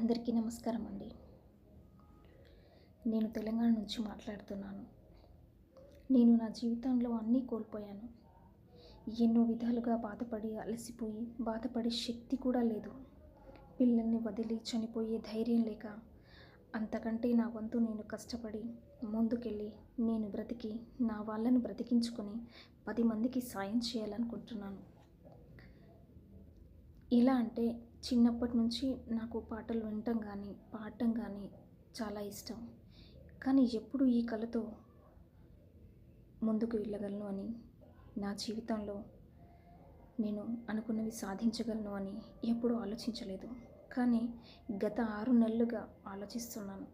అందరికీ నమస్కారం అండి. నేను తెలంగాణ నుంచి మాట్లాడుతున్నాను. నేను నా జీవితంలో అన్నీ కోల్పోయాను. ఎన్నో విధాలుగా బాధపడి అలసిపోయి బాధపడే శక్తి కూడా లేదు. పిల్లల్ని వదిలి చనిపోయే ధైర్యం లేక అంతకంటే నా వంతు నేను కష్టపడి ముందుకెళ్ళి నేను బ్రతికి నా వాళ్ళను బ్రతికించుకొని 10 మందికి సాయం చేయాలనుకుంటున్నాను. ఎలా అంటే చిన్నప్పటి నుంచి నాకు పాటలు వినటం కానీ పాడటం కానీ చాలా ఇష్టం. కానీ ఎప్పుడు ఈ కళతో ముందుకు వెళ్ళగలను అని, నా జీవితంలో నేను అనుకున్నవి సాధించగలను అని ఎప్పుడూ ఆలోచించలేదు. కానీ గత 6 నెలలుగా ఆలోచిస్తున్నాను.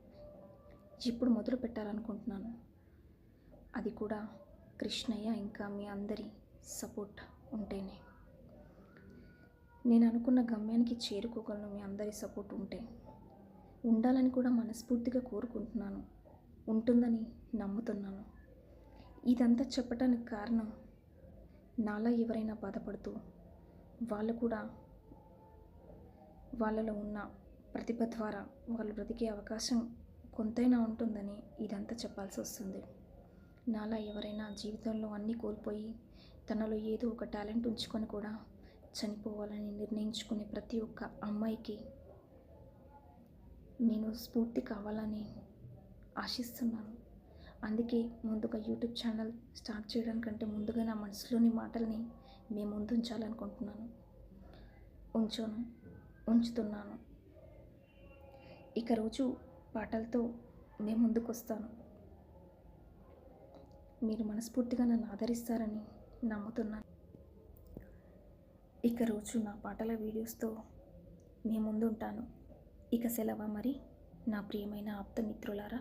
ఇప్పుడు మొదలు పెట్టాలనుకుంటున్నాను. అది కూడా కృష్ణయ్య ఇంకా మీ అందరి సపోర్ట్ ఉంటేనే. నేను అనుకున్న గమ్యానికి చేరుకోగలను మీ అందరి సపోర్ట్ ఉంటే. ఉండాలని కూడా మనస్ఫూర్తిగా కోరుకుంటున్నాను. ఉంటుందని నమ్ముతున్నాను. ఇదంతా చెప్పడానికి కారణం, నాలా ఎవరైనా బాధపడుతూ వాళ్ళు కూడా వాళ్ళలో ఉన్న ప్రతిభ ద్వారా వాళ్ళు బ్రతికే అవకాశం కొంతైనా ఉంటుందని ఇదంతా చెప్పాల్సి వస్తుంది. నాలా ఎవరైనా జీవితంలో అన్నీ కోల్పోయి తనలో ఏదో ఒక టాలెంట్ ఉంచుకొని కూడా చనిపోవాలని నిర్ణయించుకునే ప్రతి ఒక్క అమ్మాయికి నేను స్ఫూర్తి కావాలని ఆశిస్తున్నాను. అందుకే ముందుగా యూట్యూబ్ ఛానల్ స్టార్ట్ చేయడానికంటే ముందుగా నా మనసులోని మాటల్ని మీ ముందు ఉంచాలనుకుంటున్నాను. ఉంచుతున్నాను. ఇక రోజు పాటలతో మీ ముందుకు వస్తాను. మీరు మనస్ఫూర్తిగా నన్ను ఆదరిస్తారని నమ్ముతున్నాను. ఇక రోజు నా పాటల వీడియోస్తో మీ ముందు ఉంటాను. ఇక సెలవా మరి నా ప్రియమైన ఆప్త మిత్రులారా.